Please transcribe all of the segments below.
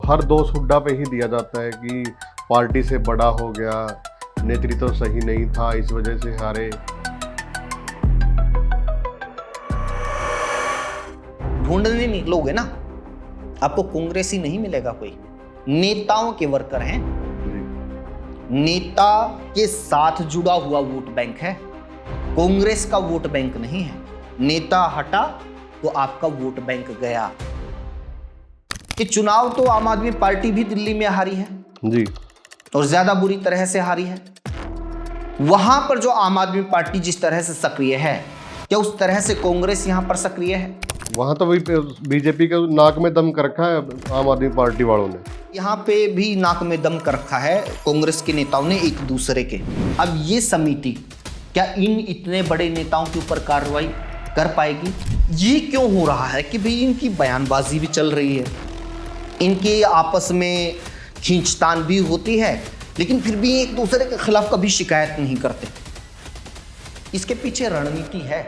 हर दोष हुड्डा पे ही दिया जाता है कि पार्टी से बड़ा हो गया, नेतृत्व तो सही नहीं था, इस वजह से हारे। ढूंढने निकलोगे ना, आपको कांग्रेस ही नहीं मिलेगा। कोई नेताओं के वर्कर हैं, नेता के साथ जुड़ा हुआ वोट बैंक है, कांग्रेस का वोट बैंक नहीं है। नेता हटा तो आपका वोट बैंक गया। ये चुनाव तो आम आदमी पार्टी भी दिल्ली में हारी है जी, और ज्यादा बुरी तरह से हारी है। वहां पर जो आम आदमी पार्टी जिस तरह से सक्रिय है, क्या उस तरह से कांग्रेस यहां पर सक्रिय है? वहां तो वही बीजेपी के नाक में दम कर रखा है आम आदमी पार्टी वालों ने। यहाँ पे भी नाक में दम कर रखा है कांग्रेस के नेताओं ने एक दूसरे के। अब ये समिति क्या इन इतने बड़े नेताओं के ऊपर कार्रवाई कर पाएगी? ये क्यों हो रहा है कि भाई इनकी बयानबाजी भी चल रही है, इनके आपस में खींचतान भी होती है, लेकिन फिर भी एक दूसरे के खिलाफ कभी शिकायत नहीं करते। इसके पीछे रणनीति है।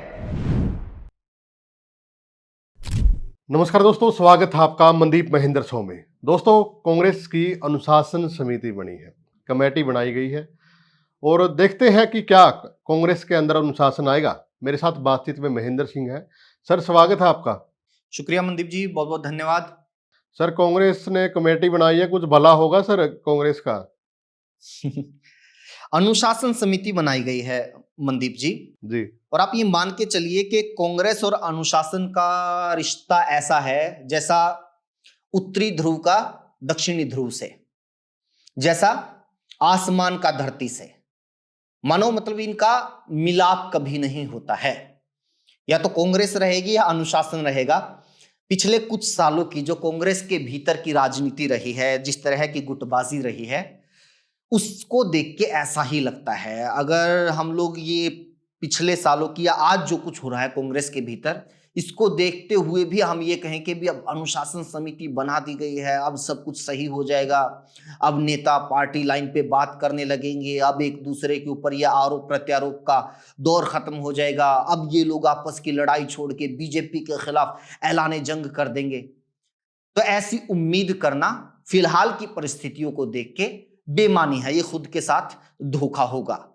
नमस्कार दोस्तों, स्वागत है आपका मनदीप महेंद्र शो में। दोस्तों, कांग्रेस की अनुशासन समिति बनी है, कमेटी बनाई गई है और देखते हैं कि क्या कांग्रेस के अंदर अनुशासन आएगा। मेरे साथ बातचीत में महेंद्र सिंह है। सर, स्वागत है आपका। शुक्रिया मनदीप जी, बहुत बहुत धन्यवाद। सर, कांग्रेस ने कमेटी बनाई है, कुछ भला होगा सर कांग्रेस का? अनुशासन समिति बनाई गई है मनदीप जी, और आप ये मान के चलिए कि कांग्रेस और अनुशासन का रिश्ता ऐसा है जैसा उत्तरी ध्रुव का दक्षिणी ध्रुव से, जैसा आसमान का धरती से। मानो मतलब इनका मिलाप कभी नहीं होता है। या तो कांग्रेस रहेगी या अनुशासन रहेगा। पिछले कुछ सालों की जो कांग्रेस के भीतर की राजनीति रही है, जिस तरह की गुटबाजी रही है, उसको देख के ऐसा ही लगता है। अगर हम लोग ये पिछले सालों की या आज जो कुछ हो रहा है कांग्रेस के भीतर, इसको देखते हुए भी हम ये कहें कि भी अब अनुशासन समिति बना दी गई है, अब सब कुछ सही हो जाएगा, अब नेता पार्टी लाइन पे बात करने लगेंगे, अब एक दूसरे के ऊपर यह आरोप प्रत्यारोप का दौर खत्म हो जाएगा, अब ये लोग आपस की लड़ाई छोड़ के बीजेपी के खिलाफ ऐलान जंग कर देंगे, तो ऐसी उम्मीद करना फिलहाल की परिस्थितियों को देख के बेमानी है। ये खुद के साथ धोखा होगा।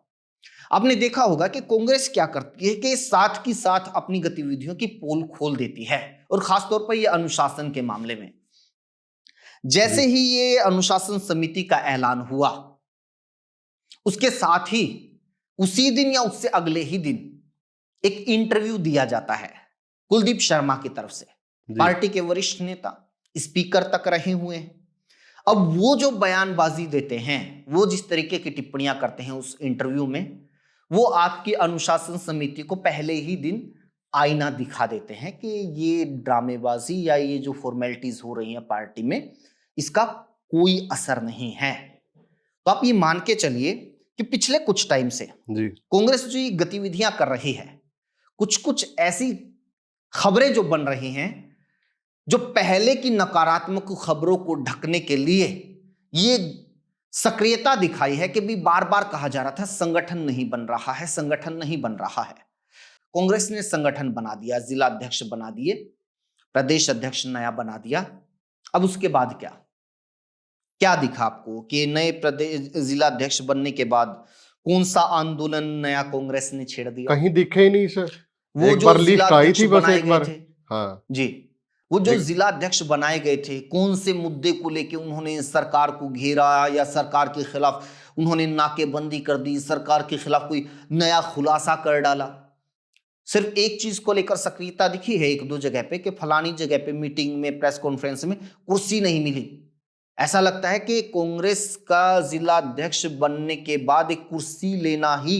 आपने देखा होगा कि कांग्रेस क्या करती है कि साथ की साथ अपनी गतिविधियों की पोल खोल देती है, और खासतौर पर यह अनुशासन के मामले में। जैसे ही ये अनुशासन समिति का ऐलान हुआ, उसके साथ ही उसी दिन या उससे अगले ही दिन एक इंटरव्यू दिया जाता है कुलदीप शर्मा की तरफ से। पार्टी के वरिष्ठ नेता, स्पीकर तक रहे हुए हैं। अब वो जो बयानबाजी देते हैं, वो जिस तरीके की टिप्पणियां करते हैं उस इंटरव्यू में, वो आपकी अनुशासन समिति को पहले ही दिन आईना दिखा देते हैं कि ये ड्रामेबाजी या ये जो फॉर्मेलिटीज हो रही हैं पार्टी में, इसका कोई असर नहीं है। तो आप ये मान के चलिए कि पिछले कुछ टाइम से कांग्रेस जो ये गतिविधियां कर रही है, कुछ कुछ ऐसी खबरें जो बन रही हैं, जो पहले की नकारात्मक खबरों को ढकने के लिए ये सक्रियता दिखाई है कि भी बार बार कहा जा रहा था संगठन नहीं बन रहा है, संगठन नहीं बन रहा है। कांग्रेस ने संगठन बना दिया, जिला अध्यक्ष बना दिए, प्रदेश अध्यक्ष नया बना दिया। अब उसके बाद क्या क्या दिखा आपको कि नए प्रदेश जिला अध्यक्ष बनने के बाद कौन सा आंदोलन नया कांग्रेस ने छेड़ दिया? कहीं दिखे ही नहीं सर। वो एक जो बार लिस्ट आई थी, बस एक बार। हाँ जी, वो जो जिला अध्यक्ष बनाए गए थे, कौन से मुद्दे को लेके उन्होंने सरकार को घेरा या सरकार के खिलाफ उन्होंने नाकेबंदी कर दी, सरकार के खिलाफ कोई नया खुलासा कर डाला? सिर्फ एक चीज को लेकर सक्रियता दिखी है एक दो जगह पे कि फलानी जगह पे मीटिंग में, प्रेस कॉन्फ्रेंस में कुर्सी नहीं मिली। ऐसा लगता है कि कांग्रेस का जिला अध्यक्ष बनने के बाद एक कुर्सी लेना ही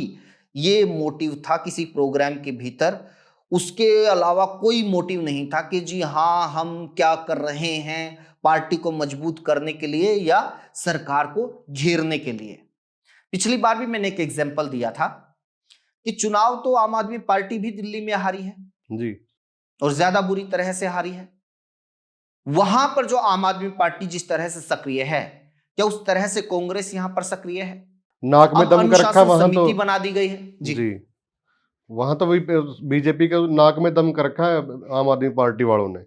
ये मोटिव था किसी प्रोग्राम के भीतर। उसके अलावा कोई मोटिव नहीं था कि जी हाँ, हम क्या कर रहे हैं पार्टी को मजबूत करने के लिए या सरकार को घेरने के लिए। पिछली बार भी मैंने एक एग्जांपल दिया था कि चुनाव तो आम आदमी पार्टी भी दिल्ली में हारी है जी, और ज्यादा बुरी तरह से हारी है। वहां पर जो आम आदमी पार्टी जिस तरह से सक्रिय है, क्या उस तरह से कांग्रेस यहां पर सक्रिय है? नाक में दम कर रखा वहां समिति बना दी गई है जी। वहां तो वही बीजेपी का नाक में दम कर रखा है आम आदमी पार्टी वालों ने।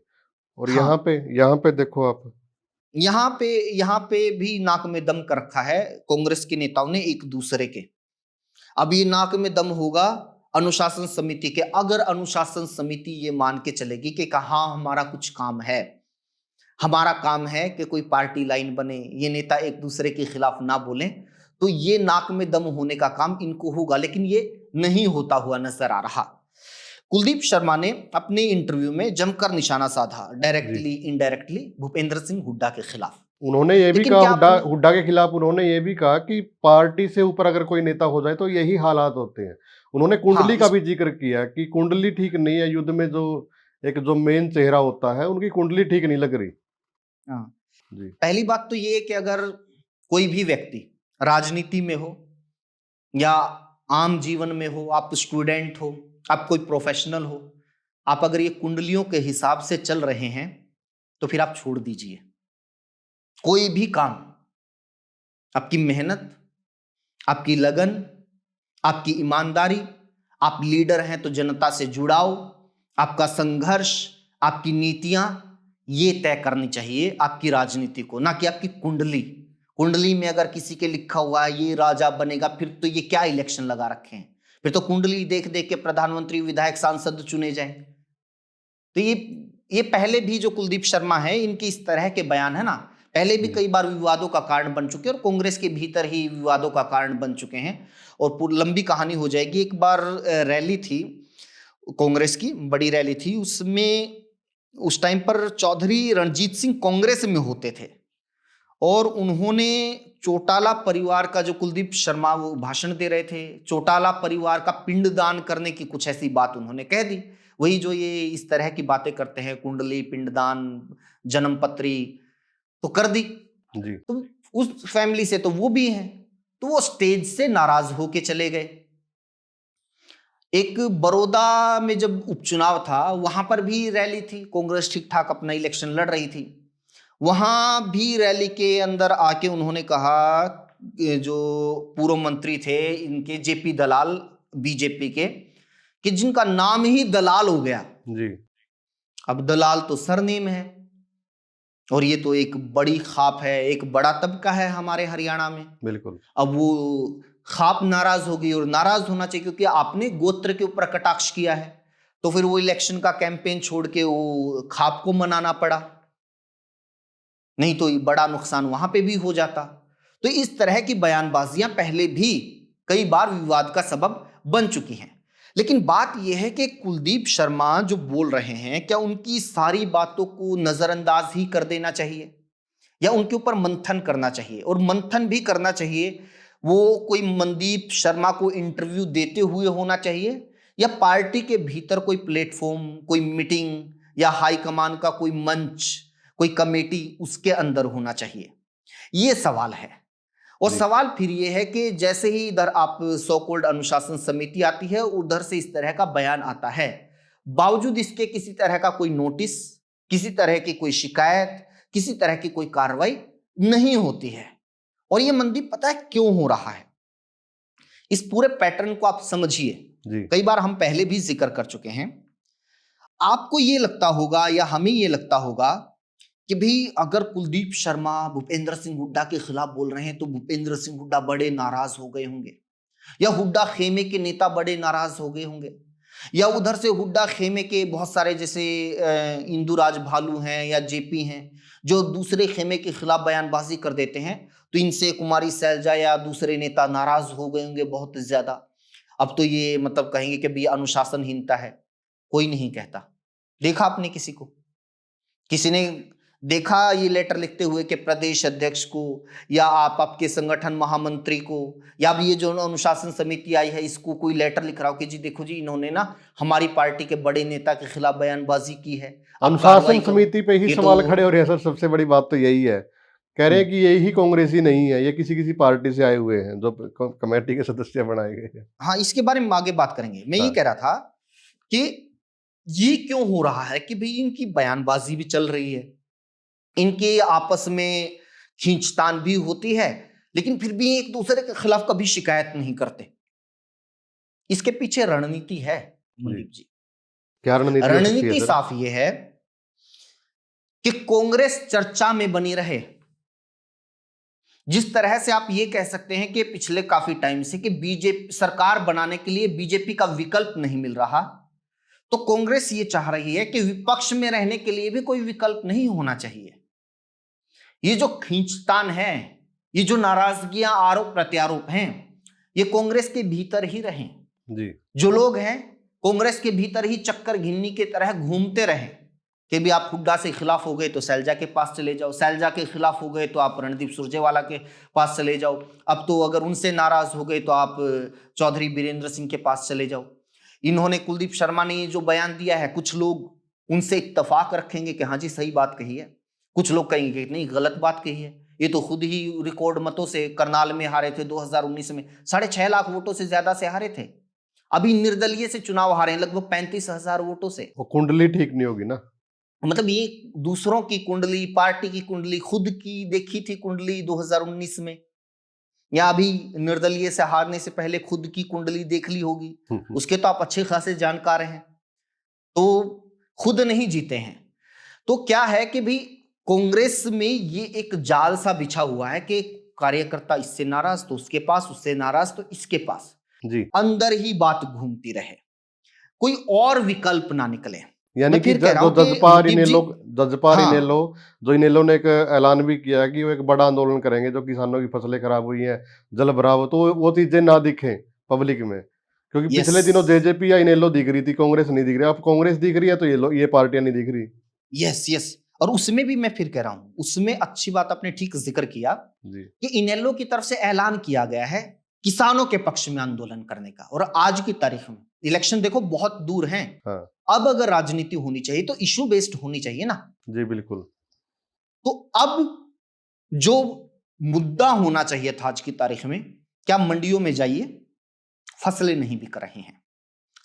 और यहाँ पे देखो आप। यहाँ पे भी नाक में दम कर रखा है कांग्रेस के नेताओं ने एक दूसरे के। अब ये नाक में दम होगा अनुशासन समिति के, अगर अनुशासन समिति ये मान के चलेगी कि कहाँ हमारा कुछ काम है, हमारा काम है कि कोई पार्टी लाइन बने, ये नेता एक दूसरे के खिलाफ ना बोलें, तो ये नाक में दम होने का काम इनको होगा, लेकिन ये नहीं होता हुआ नजर आ रहा। कुलदीप शर्मा ने अपने इंटरव्यू में जमकर निशाना साधा डायरेक्टली इनडायरेक्टली भूपेंद्र सिंह हुड्डा के खिलाफ। उन्होंने ये भी कहा, हुड्डा के खिलाफ उन्होंने ये भी कहा कि पार्टी से ऊपर अगर कोई नेता हो जाए तो यही हालात होते हैं। उन्होंने कुंडली का भी जिक्र किया कि कुंडली ठीक नहीं है, युद्ध में जो मेन चेहरा होता है उनकी कुंडली ठीक नहीं लग रही। जी। पहली बात तो ये है कि अगर कोई भी व्यक्ति राजनीति में हो या आम जीवन में हो, आप स्टूडेंट हो, आप कोई प्रोफेशनल हो, आप अगर ये कुंडलियों के हिसाब से चल रहे हैं तो फिर आप छोड़ दीजिए कोई भी काम। आपकी मेहनत, आपकी लगन, आपकी ईमानदारी, आप लीडर हैं तो जनता से जुड़ाव, आपका संघर्ष, आपकी नीतियां, ये तय करनी चाहिए आपकी राजनीति को, ना कि आपकी कुंडली। कुंडली में अगर किसी के लिखा हुआ है ये राजा बनेगा, फिर तो ये क्या इलेक्शन लगा रखे हैं, फिर तो कुंडली देख देख के प्रधानमंत्री, विधायक, सांसद चुने जाएं। तो ये पहले भी जो कुलदीप शर्मा है, इनके इस तरह के बयान है ना, पहले भी कई बार विवादों का कारण बन चुके हैं और कांग्रेस के भीतर ही विवादों का कारण बन चुके हैं और लंबी कहानी हो जाएगी। एक बार रैली थी कांग्रेस की, बड़ी रैली थी, उसमें उस टाइम पर चौधरी रणजीत सिंह कांग्रेस में होते थे और उन्होंने चौटाला परिवार का, जो कुलदीप शर्मा वो भाषण दे रहे थे, चौटाला परिवार का पिंडदान करने की कुछ ऐसी बात उन्होंने कह दी। वही जो ये इस तरह की बातें करते हैं, कुंडली, पिंडदान, जन्मपत्री, तो कर दी जी। तो उस फैमिली से तो वो भी हैं, तो वो स्टेज से नाराज होके चले गए। एक बड़ौदा में जब उपचुनाव था, वहां पर भी रैली थी, कांग्रेस ठीक ठाक अपना इलेक्शन लड़ रही थी, वहां भी रैली के अंदर आके उन्होंने कहा, जो पूर्व मंत्री थे इनके जेपी दलाल बीजेपी के, कि जिनका नाम ही दलाल हो गया जी। अब दलाल तो सरनेम है और ये तो एक बड़ी खाप है, एक बड़ा तबका है हमारे हरियाणा में, बिल्कुल। अब वो खाप नाराज हो गई और नाराज होना चाहिए क्योंकि आपने गोत्र के ऊपर कटाक्ष किया है, तो फिर वो इलेक्शन का कैंपेन छोड़ के वो खाप को मनाना पड़ा, नहीं तो बड़ा नुकसान वहां पे भी हो जाता। तो इस तरह की बयानबाजियां पहले भी कई बार विवाद का सबब बन चुकी हैं। लेकिन बात यह है कि कुलदीप शर्मा जो बोल रहे हैं, क्या उनकी सारी बातों को नजरअंदाज ही कर देना चाहिए या उनके ऊपर मंथन करना चाहिए? और मंथन भी करना चाहिए, वो कोई मनदीप शर्मा को इंटरव्यू देते हुए होना चाहिए या पार्टी के भीतर कोई प्लेटफॉर्म, कोई मीटिंग या हाईकमान का कोई मंच, कोई कमेटी, उसके अंदर होना चाहिए? ये सवाल है। और सवाल फिर ये है कि जैसे ही इधर आप सो कॉल्ड अनुशासन समिति आती है, उधर से इस तरह का बयान आता है, बावजूद इसके किसी तरह का कोई नोटिस, किसी तरह की कोई शिकायत, किसी तरह की कोई कार्रवाई नहीं होती है। और ये मनदीप पता है क्यों हो रहा है? इस पूरे पैटर्न को आप समझिए, कई बार हम पहले भी जिक्र कर चुके हैं। आपको ये लगता होगा या हमें ये लगता होगा कि भाई अगर कुलदीप शर्मा भूपेंद्र सिंह हुड्डा के खिलाफ बोल रहे हैं तो भूपेंद्र सिंह हुड्डा बड़े नाराज हो गए होंगे, या हुड्डा खेमे के नेता बड़े नाराज हो गए होंगे, या उधर से हुड्डा खेमे के बहुत सारे जैसे इंदुराज भालू हैं या जेपी हैं जो दूसरे खेमे के खिलाफ बयानबाजी कर देते हैं, तो इनसे कुमारी सैलजा या दूसरे नेता नाराज हो गए होंगे बहुत ज्यादा। अब तो ये मतलब कहेंगे कि भाई अनुशासनहीनता है। कोई नहीं कहता। देखा आपने किसी को, किसी ने देखा ये लेटर लिखते हुए कि प्रदेश अध्यक्ष को या आपके संगठन महामंत्री को या अब ये जो अनुशासन समिति आई है इसको कोई लेटर लिख रहा हो कि जी देखो जी इन्होंने ना हमारी पार्टी के बड़े नेता के खिलाफ बयानबाजी की है? अनुशासन समिति पे ही सवाल खड़े हो रहे हैं सर। सबसे बड़ी बात तो यही है, कह रहे हैं कि यही कांग्रेसी नहीं है, ये किसी पार्टी से आए हुए हैं जो कमेटी के सदस्य बनाए गए हैं। हाँ, इसके बारे में आगे बात करेंगे। मैं ये कह रहा था कि ये क्यों हो रहा है कि भाई इनकी बयानबाजी भी चल रही है, इनके आपस में खींचतान भी होती है, लेकिन फिर भी एक दूसरे के खिलाफ कभी शिकायत नहीं करते। इसके पीछे रणनीति है मनदीप जी। क्या रणनीति? रणनीति साफ ये है कि कांग्रेस चर्चा में बनी रहे। जिस तरह से आप ये कह सकते हैं कि पिछले काफी टाइम से कि बीजेपी सरकार बनाने के लिए बीजेपी का विकल्प नहीं मिल रहा, तो कांग्रेस ये चाह रही है कि विपक्ष में रहने के लिए भी कोई विकल्प नहीं होना चाहिए। ये जो खींचतान है, ये जो नाराजगियां, आरोप प्रत्यारोप हैं, ये कांग्रेस के भीतर ही रहे जी। जो लोग हैं कांग्रेस के भीतर ही चक्कर घिन्नी की तरह घूमते रहे कि भी आप हुड्डा से खिलाफ हो गए तो सैलजा के पास चले जाओ, सैलजा के खिलाफ हो गए तो आप रणदीप सुरजेवाला के पास चले जाओ, अब तो अगर उनसे नाराज हो गए तो आप चौधरी बीरेंद्र सिंह के पास चले जाओ। इन्होंने, कुलदीप शर्मा ने ये जो बयान दिया है, कुछ लोग उनसे इत्तफाक रखेंगे कि हाँ जी सही बात कही है, कुछ लोग कहेंगे कि नहीं गलत बात कही है, ये तो खुद ही रिकॉर्ड मतों से करनाल में हारे थे 2019 में, 6.5 लाख वोटों से ज्यादा से हारे थे। अभी निर्दलीय से चुनाव हारे हैं लगभग 35,000 वोटों से। वो कुंडली ठीक नहीं होगी ना, मतलब ये दूसरों की कुंडली, पार्टी की कुंडली, खुद की देखी थी कुंडली 2019 में, या अभी निर्दलीय से हारने से पहले खुद की कुंडली देख ली होगी, उसके तो आप अच्छे खासे जानकार हैं, तो खुद नहीं जीते हैं। तो क्या है कि भी कांग्रेस में ये एक जाल सा बिछा हुआ है कि कार्यकर्ता इससे नाराज तो उसके पास, उससे नाराज तो इसके पास जी। अंदर ही बात घूमती रहे, कोई और विकल्प ना निकले। यानी कि जजपार हाँ, इनेलो, जो इनेलो ने एक ऐलान भी किया कि वो एक बड़ा आंदोलन करेंगे, जो किसानों की फसलें खराब हुई हैं, जल भराव, तो वो चीजें ना दिखें पब्लिक में, क्योंकि यस पिछले दिनों जेजेपी या इनेलो दिख रही थी, कांग्रेस नहीं दिख रही। अब कांग्रेस दिख रही है तो ये पार्टियां नहीं दिख रही। यस यस, और उसमें भी मैं फिर कह रहा हूं, उसमें अच्छी बात आपने ठीक जिक्र किया जी। कि इनेलो की तरफ से ऐलान किया गया है किसानों के पक्ष में आंदोलन करने का, और आज की तारीख में इलेक्शन देखो बहुत दूर हैं। हाँ। अब अगर राजनीति होनी चाहिए तो इशू बेस्ड होनी चाहिए ना। जी बिल्कुल। तो अब जो मुद्दा होना चाहिए था आज की तारीख में, क्या मंडियों में जाइए, फसलें नहीं बिक रही हैं।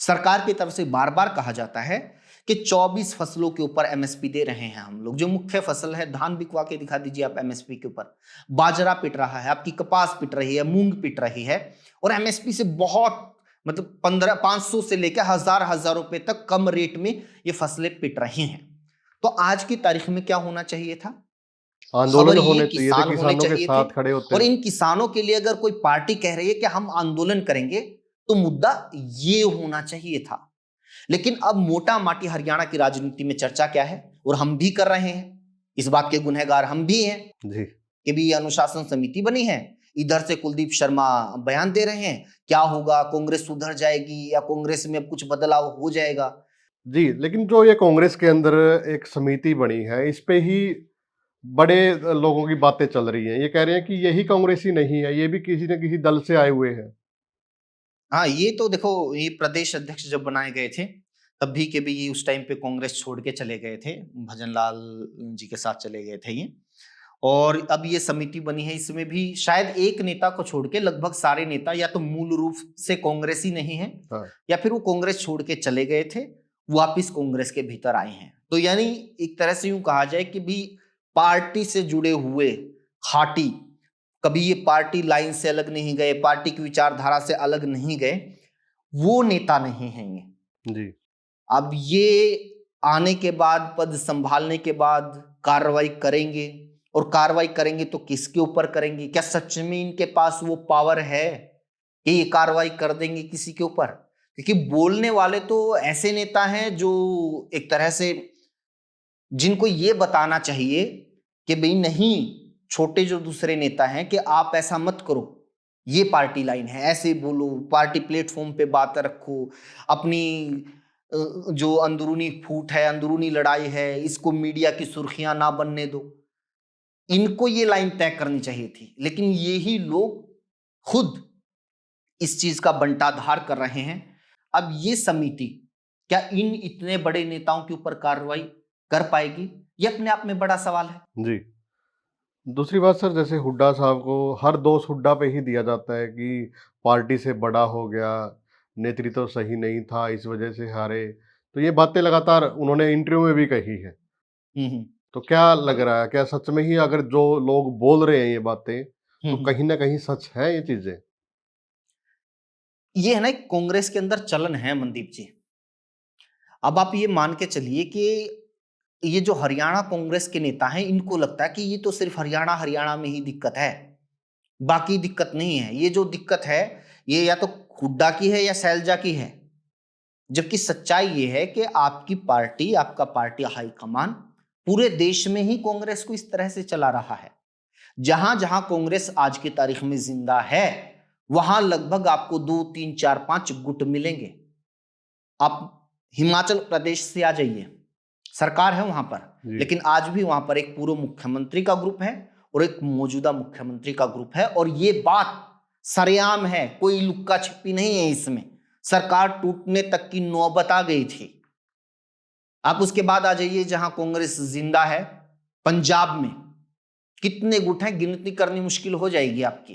सरकार की तरफ से बार बार कहा जाता है कि 24 फसलों के ऊपर एमएसपी दे रहे हैं हम लोग। जो मुख्य फसल है, धान बिकवा के दिखा दीजिए आप एमएसपी के ऊपर, बाजरा पिट रहा है, आपकी कपास पिट रही है, मूंग पिट रही है, और एमएसपी से बहुत, मतलब 500 से लेकर हजार रुपए तक कम रेट में ये फसलें पिट रही हैं। तो आज की तारीख में क्या होना चाहिए था? आंदोलन होने चाहिए थे, किसानों के चाहिए साथ थे। खड़े होते। और इन किसानों के लिए अगर कोई पार्टी कह रही है कि हम आंदोलन करेंगे, तो मुद्दा ये होना चाहिए था। लेकिन अब मोटा माटी हरियाणा की राजनीति में चर्चा क्या है, और हम भी कर रहे हैं, इस बात के गुनहगार हम भी हैं जी। कि भी अनुशासन समिति बनी है, इधर से कुलदीप शर्मा बयान दे रहे हैं, क्या होगा, कांग्रेस सुधर जाएगी या कांग्रेस में अब कुछ बदलाव हो जाएगा। जी, लेकिन जो ये कांग्रेस के अंदर एक समिति बनी है, इस पे ही बड़े लोगों की बातें चल रही हैं। ये कह रहे हैं कि यही कांग्रेसी नहीं है, ये भी किसी न किसी दल से आए हुए हैं। हाँ, ये तो देखो, ये प्रदेश अध्यक्ष जब बनाए गए थे तब भी के भी ये उस टाइम पे कांग्रेस छोड़ के चले गए थे, भजन लाल जी के साथ चले गए थे ये। और अब ये समिति बनी है, इसमें भी शायद एक नेता को छोड़ के लगभग सारे नेता या तो मूल रूप से कांग्रेसी नहीं है, हाँ। या फिर वो कांग्रेस छोड़ के चले गए थे, वापिस कांग्रेस के भीतर आए हैं। तो यानी एक तरह से यूं कहा जाए कि भी पार्टी से जुड़े हुए खाटी, कभी ये पार्टी लाइन से अलग नहीं गए, पार्टी की विचारधारा से अलग नहीं गए, वो नेता नहीं हैं ये। जी। अब ये आने के बाद, पद संभालने के बाद कार्रवाई करेंगे, और कार्रवाई करेंगे तो किसके ऊपर करेंगे? क्या सच में इनके पास वो पावर है कि ये कार्रवाई कर देंगे किसी के ऊपर? क्योंकि बोलने वाले तो ऐसे नेता हैं जो एक तरह से, जिनको ये बताना चाहिए कि भाई नहीं, छोटे जो दूसरे नेता हैं, कि आप ऐसा मत करो, ये पार्टी लाइन है, ऐसे बोलो, पार्टी प्लेटफॉर्म पे बात रखो, अपनी जो अंदरूनी फूट है, अंदरूनी लड़ाई है, इसको मीडिया की सुर्खियां ना बनने दो। इनको ये लाइन तय करनी चाहिए थी, लेकिन यही लोग खुद इस चीज का बंटाधार कर रहे हैं। अब ये समिति क्या इन इतने बड़े नेताओं के ऊपर कार्रवाई कर पाएगी? ये अपने आप में बड़ा सवाल है। जी। दूसरी बात सर, जैसे हुड्डा साहब को हर दोष हुड्डा पे ही दिया जाता है कि पार्टी से बड़ा हो गया, नेतृत्व तो सही नहीं था, इस वजह से हारे। तो ये बातें लगातार उन्होंने इंटरव्यू में भी कही है। तो क्या लग रहा है, क्या सच में ही अगर जो लोग बोल रहे हैं ये बातें, तो कहीं ना कहीं सच है ये चीजें? ये है ना, कांग्रेस के अंदर चलन है मनदीप जी। अब आप ये मान के चलिए कि ये जो हरियाणा कांग्रेस के नेता हैं, इनको लगता है कि ये तो सिर्फ हरियाणा में ही दिक्कत है, बाकी दिक्कत नहीं है। ये जो दिक्कत है ये या तो हुड्डा की है या शैलजा की है। जबकि सच्चाई ये है कि आपकी पार्टी, आपका पार्टी हाईकमान पूरे देश में ही कांग्रेस को इस तरह से चला रहा है। जहां जहां कांग्रेस आज की तारीख में जिंदा है, वहां लगभग आपको 2, 3, 4, 5 गुट मिलेंगे। आप हिमाचल प्रदेश से आ जाइए, सरकार है वहां पर, लेकिन आज भी वहां पर एक पूर्व मुख्यमंत्री का ग्रुप है और एक मौजूदा मुख्यमंत्री का ग्रुप है। और ये बात सरेआम है, कोई लुक्का छिपी नहीं है इसमें। सरकार टूटने तक की नौबत आ गई थी। आप उसके बाद आ जाइए जहां कांग्रेस जिंदा है, पंजाब में कितने गुट हैं, गिनती करनी मुश्किल हो जाएगी आपकी।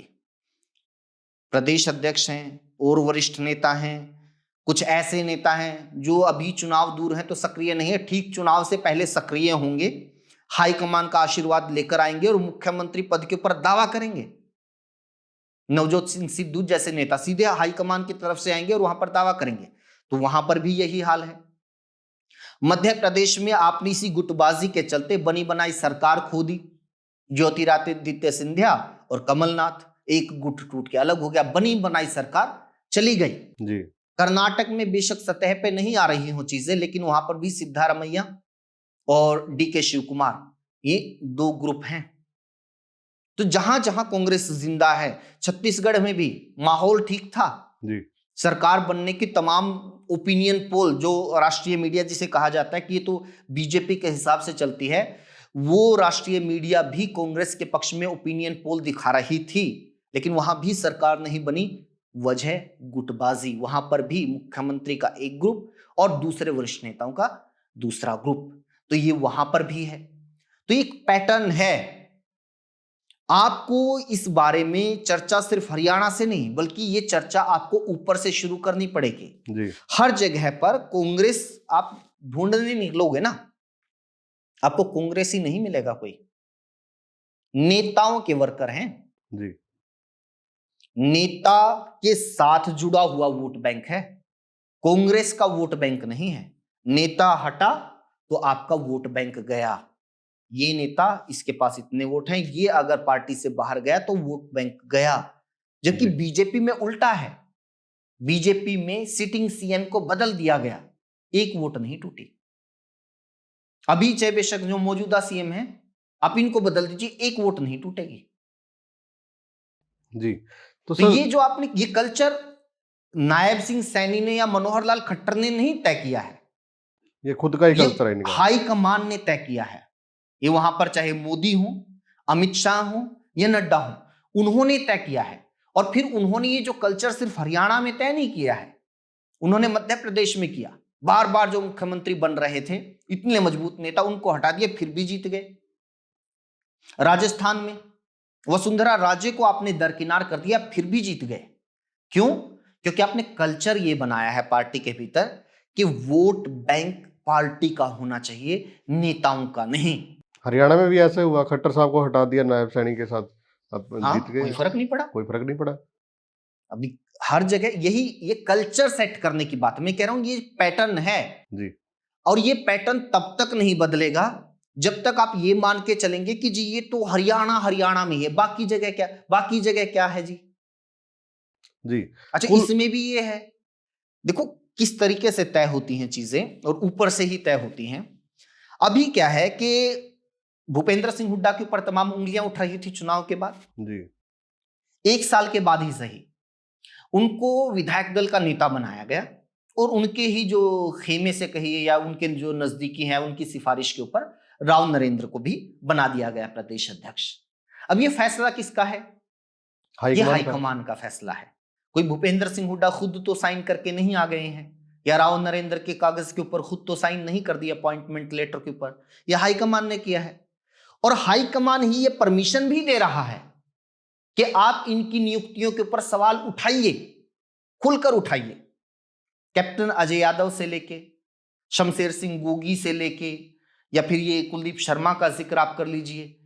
प्रदेश अध्यक्ष हैं और वरिष्ठ नेता हैं, कुछ ऐसे नेता हैं जो अभी चुनाव दूर हैं तो सक्रिय नहीं है, ठीक चुनाव से पहले सक्रिय होंगे, हाईकमान का आशीर्वाद लेकर आएंगे और मुख्यमंत्री पद के ऊपर दावा करेंगे। नवजोत सिंह सिद्धू जैसे नेता सीधे हाईकमान की तरफ से आएंगे और वहां पर दावा करेंगे। तो वहां पर भी यही हाल है। मध्य प्रदेश में आपने इसी गुटबाजी के चलते बनी बनाई सरकार खो दी। ज्योतिरादित्य सिंधिया और कमलनाथ, एक गुट टूट के अलग हो गया, बनी बनाई सरकार चली गई जी। कर्नाटक में बेशक सतह पे नहीं आ रही हो चीजें, लेकिन वहां पर भी सिद्धारमैया और डीके शिव कुमार, ये 2 ग्रुप हैं। तो जहां जहां कांग्रेस जिंदा है, छत्तीसगढ़ में भी माहौल ठीक था जी। सरकार बनने की तमाम ओपिनियन पोल, जो राष्ट्रीय मीडिया जिसे कहा जाता है कि ये तो बीजेपी के हिसाब से चलती है, वो राष्ट्रीय मीडिया भी कांग्रेस के पक्ष में ओपिनियन पोल दिखा रही थी, लेकिन वहां भी सरकार नहीं बनी। वजह गुटबाजी। वहां पर भी मुख्यमंत्री का एक ग्रुप और दूसरे वरिष्ठ नेताओं का दूसरा ग्रुप, तो ये वहां पर भी है। तो एक पैटर्न है। आपको इस बारे में चर्चा सिर्फ हरियाणा से नहीं, बल्कि ये चर्चा आपको ऊपर से शुरू करनी पड़ेगी जी। हर जगह पर कांग्रेस आप ढूंढने निकलोगे ना, आपको कांग्रेस ही नहीं मिलेगा। कोई नेताओं के वर्कर हैं जी, नेता के साथ जुड़ा हुआ वोट बैंक है, कांग्रेस का वोट बैंक नहीं है। नेता हटा तो आपका वोट बैंक गया। ये नेता, इसके पास इतने वोट हैं, ये अगर पार्टी से बाहर गया तो वोट बैंक गया। जबकि बीजेपी में उल्टा है। बीजेपी में सिटिंग सीएम को बदल दिया गया, एक वोट नहीं टूटी। अभी चाहे बेशक जो मौजूदा सीएम है, आप इनको बदल दीजिए, एक वोट नहीं टूटेगी जी। तो ये जो आपने ये कल्चर नायब सिंह सैनी ने या मनोहर लाल खट्टर ने नहीं तय किया है, ये खुद का ही कल्चर है, हाईकमान ने तय किया है। ये वहां पर चाहे मोदी हो, अमित शाह हो या नड्डा हो, उन्होंने तय किया है। और फिर उन्होंने ये जो कल्चर सिर्फ हरियाणा में तय नहीं किया है, उन्होंने मध्य प्रदेश में किया। बार बार जो मुख्यमंत्री बन रहे थे, इतने मजबूत नेता, उनको हटा दिए, फिर भी जीत गए। राजस्थान में वसुंधरा राजे को आपने दरकिनार कर दिया, फिर भी जीत गए। क्यों? क्योंकि आपने कल्चर ये बनाया है पार्टी के भीतर कि वोट बैंक पार्टी का होना चाहिए, नेताओं का नहीं। हरियाणा में भी ऐसे हुआ, खट्टर साहब को हटा दिया नायब सैनी के साथ, अब जीत गए। कोई फर्क नहीं पड़ा, कोई फर्क नहीं पड़ा। अभी हर जगह यही ये कल्चर सेट करने की बात मैं कह रहा हूं, ये पैटर्न है जी। और ये पैटर्न तब तक नहीं बदलेगा जब तक आप ये मान के चलेंगे कि जी ये तो हरियाणा में है, बाकी जगह क्या है जी जी। अच्छा, इसमें भी ये है, देखो किस तरीके से तय होती हैं चीजें, और ऊपर से ही तय होती हैं। अभी क्या है कि भूपेंद्र सिंह हुड्डा के ऊपर तमाम उंगलियां उठ रही थी चुनाव के बाद जी। 1 साल के बाद ही सही, उनको विधायक दल का नेता बनाया गया और उनके ही जो खेमे से कहिए या उनके जो नजदीकी हैं, उनकी सिफारिश के ऊपर राव नरेंद्र को भी बना दिया गया प्रदेश अध्यक्ष। अब ये फैसला किसका है? ये हाईकमान का फैसला है। कोई भूपेंद्र सिंह हुड्डा खुद तो साइन करके नहीं आ गए हैं, या राव नरेंद्र के कागज के ऊपर खुद तो साइन नहीं कर दिया अपॉइंटमेंट लेटर के ऊपर, यह हाईकमान ने किया है। और हाईकमान ही ये परमिशन भी दे रहा है कि आप इनकी नियुक्तियों के ऊपर सवाल उठाइए, खुलकर उठाइए। कैप्टन अजय यादव से लेके शमशेर सिंह गोगी से लेके या फिर ये कुलदीप शर्मा का जिक्र आप कर लीजिए,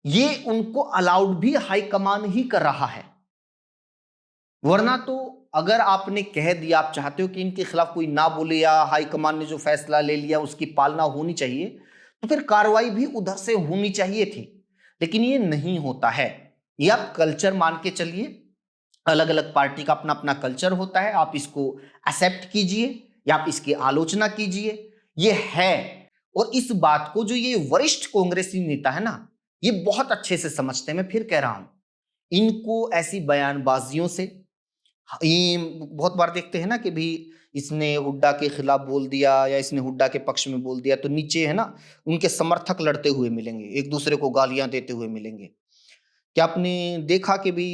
ये उनको अलाउड भी हाईकमान ही कर रहा है। वरना तो अगर आपने कह दिया, आप चाहते हो कि इनके खिलाफ कोई ना बोले या हाईकमान ने जो फैसला ले लिया उसकी पालना होनी चाहिए, तो फिर कार्रवाई भी उधर से होनी चाहिए थी। लेकिन ये नहीं होता है। ये आप कल्चर मान के चलिए, अलग अलग पार्टी का अपना अपना कल्चर होता है, आप इसको एक्सेप्ट कीजिए या आप इसकी आलोचना कीजिए, ये है। और इस बात को जो ये वरिष्ठ कांग्रेसी नेता है ना, ये बहुत अच्छे से समझते हैं। मैं फिर कह रहा हूं, इनको ऐसी बयानबाजियों से, ये बहुत बार देखते हैं ना कि भी इसने हुड्डा के खिलाफ बोल दिया या इसने हुड्डा के पक्ष में बोल दिया, तो नीचे है ना उनके समर्थक लड़ते हुए मिलेंगे, एक दूसरे को गालियां देते हुए मिलेंगे। क्या आपने देखा कि भी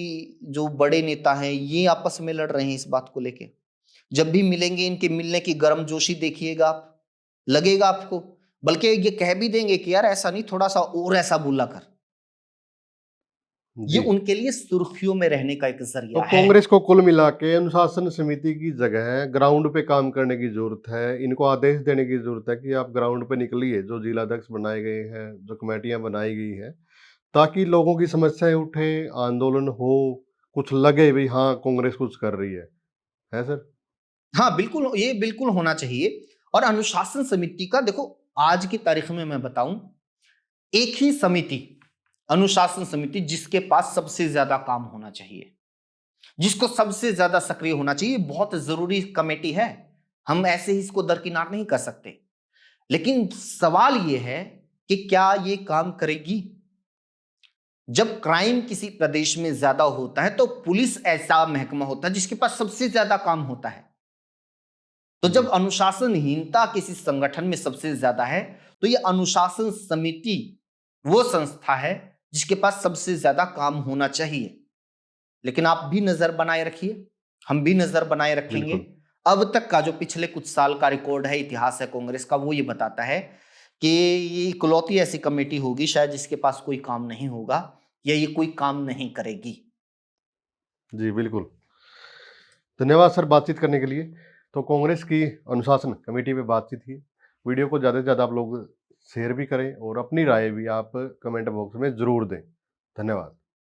जो बड़े नेता हैं ये आपस में लड़ रहे हैं इस बात को लेके? जब भी मिलेंगे इनके मिलने की गर्मजोशी देखिएगा आप, लगेगा आपको। बल्कि ये कह भी देंगे कि यार ऐसा नहीं, थोड़ा सा और ऐसा बोला कर। ये जी। उनके लिए सुर्खियों में रहने का एक तो जरिया है। कांग्रेस को कुल मिला के अनुशासन समिति की जगह ग्राउंड पे काम करने की जरूरत है। इनको आदेश देने की जरूरत है कि आप ग्राउंड पे निकलिए, जो जिला अध्यक्ष बनाए गए हैं, जो कमेटियां बनाई गई हैं, ताकि लोगों की समस्याएं उठे, आंदोलन हो, कुछ लगे भी हाँ कांग्रेस कुछ कर रही है सर? हाँ बिल्कुल, ये बिल्कुल होना चाहिए। और अनुशासन समिति का देखो, आज की तारीख में मैं बताऊं, एक ही समिति, अनुशासन समिति, जिसके पास सबसे ज्यादा काम होना चाहिए, जिसको सबसे ज्यादा सक्रिय होना चाहिए, बहुत जरूरी कमेटी है। हम ऐसे ही इसको दरकिनार नहीं कर सकते। लेकिन सवाल यह है कि क्या ये काम करेगी? जब क्राइम किसी प्रदेश में ज्यादा होता है तो पुलिस ऐसा महकमा होता है जिसके पास सबसे ज्यादा काम होता है। तो जब अनुशासनहीनता किसी संगठन में सबसे ज्यादा है, तो ये अनुशासन समिति वो संस्था है जिसके पास सबसे ज्यादा काम होना चाहिए। लेकिन आप भी नजर बनाए रखिए, हम भी नजर बनाए रखेंगे। बिल्कुल। अब तक का जो पिछले कुछ साल का रिकॉर्ड है, इतिहास है कांग्रेस का, वो ये बताता है कि ये इकलौती ऐसी कमेटी होगी शायद जिसके पास कोई काम नहीं होगा, या ये कोई काम नहीं करेगी। जी बिल्कुल। धन्यवाद सर बातचीत करने के लिए। तो कांग्रेस की अनुशासन कमेटी पे बातचीत की। वीडियो को ज़्यादा से ज़्यादा आप लोग शेयर भी करें और अपनी राय भी आप कमेंट बॉक्स में ज़रूर दें। धन्यवाद।